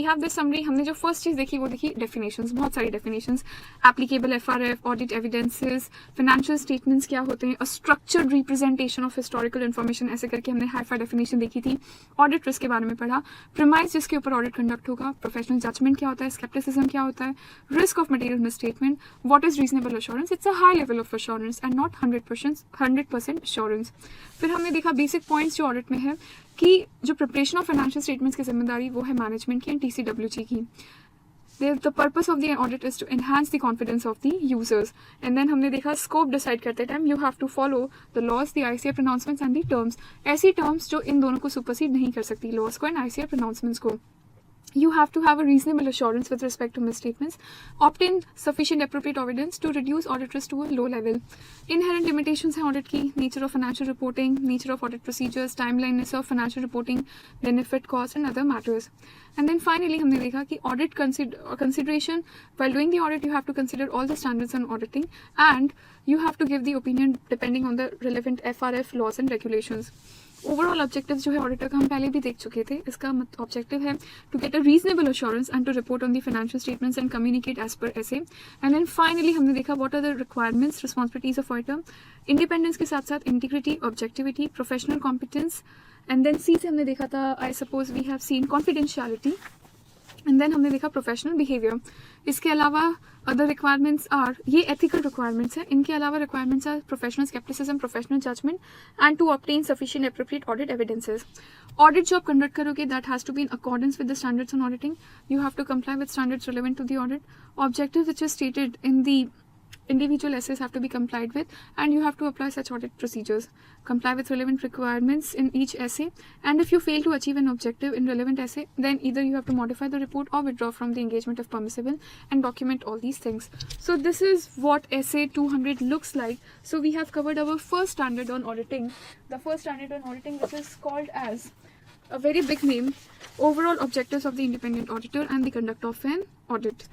Have this summary. हमने जो first चीज़ देखी वो देखी डेफिनेशंस, बहुत सारी definitions. Applicable FRF, audit evidences, financial statements क्या होते हैं, a structured representation of historical information, ऐसे करके हमने हाई-फाई डेफिनेशन देखी थी. ऑडिट रिस्क के बारे में पढ़ा, प्रीमाइस जिसके ऊपर ऑडिट कंडक्ट होगा, प्रोफेशनल जजमेंट क्या होता है, स्केप्टिसिज्म क्या होता है, risk of material misstatement, what is reasonable assurance, it's a high level of assurance and not 100% assurance. फिर हमने देखा बेसिक पॉइंट्स जो ऑडिट में है कि जो प्रिपरेशन ऑफ फाइनेंशियल स्टेटमेंट्स की जिम्मेदारी वो है मैनेजमेंट की एंड TCWG की. The purpose of the audit is to enhance the confidence of the users. And then हमने देखा scope decide करते time you have to follow the laws, the ICAI pronouncements and the terms. ऐसी terms जो इन दोनों को supersede नहीं कर सकती, laws को and ICAI pronouncements को. You have to have a reasonable assurance with respect to misstatements. Obtain sufficient appropriate evidence to reduce audit risk to a low level. Inherent limitations हैं audit की, nature of financial reporting, nature of audit procedures, timeliness of financial reporting, benefit, cost and other matters. And then finally हमने देखा कि audit consideration, while doing the audit you have to consider all the standards on auditing and you have to give the opinion depending on the relevant FRF laws and regulations. Overall objective जो है auditor का हम पहले भी देख चुके थे. इसका ऑब्जेक्टिव है to get a reasonable assurance and to report on the financial statements and communicate as per ऐसे. एंड देन फाइनली हमने देखा what are the requirements, responsibilities of auditor, independence के साथ साथ integrity, objectivity, professional competence. And then सी से हमने देखा था I suppose we have seen confidentiality. And then हमने देखा प्रोफेशनल बिहेवियर. इसके अलावा अदर रिक्वायरमेंट्स आर, ये एथिकल रिक्वायरमेंट्स हैं. इनके अलावा requirements are professional scepticism, professional judgement and to obtain sufficient appropriate audit evidences. Audit जो आप कंडक्ट करोगे that has to be in accordance with the standards on auditing. You have to comply with standards relevant to the audit. Objective which is stated in the individual essays have to be complied with and you have to apply such audit procedures. Comply with relevant requirements in each essay, and if you fail to achieve an objective in relevant essay then either you have to modify the report or withdraw from the engagement if permissible and document all these things. So this is what essay 200 looks like. So we have covered our first standard on auditing, the first standard on auditing, which is called as a very big name, overall objectives of the independent auditor and the conduct of an audit.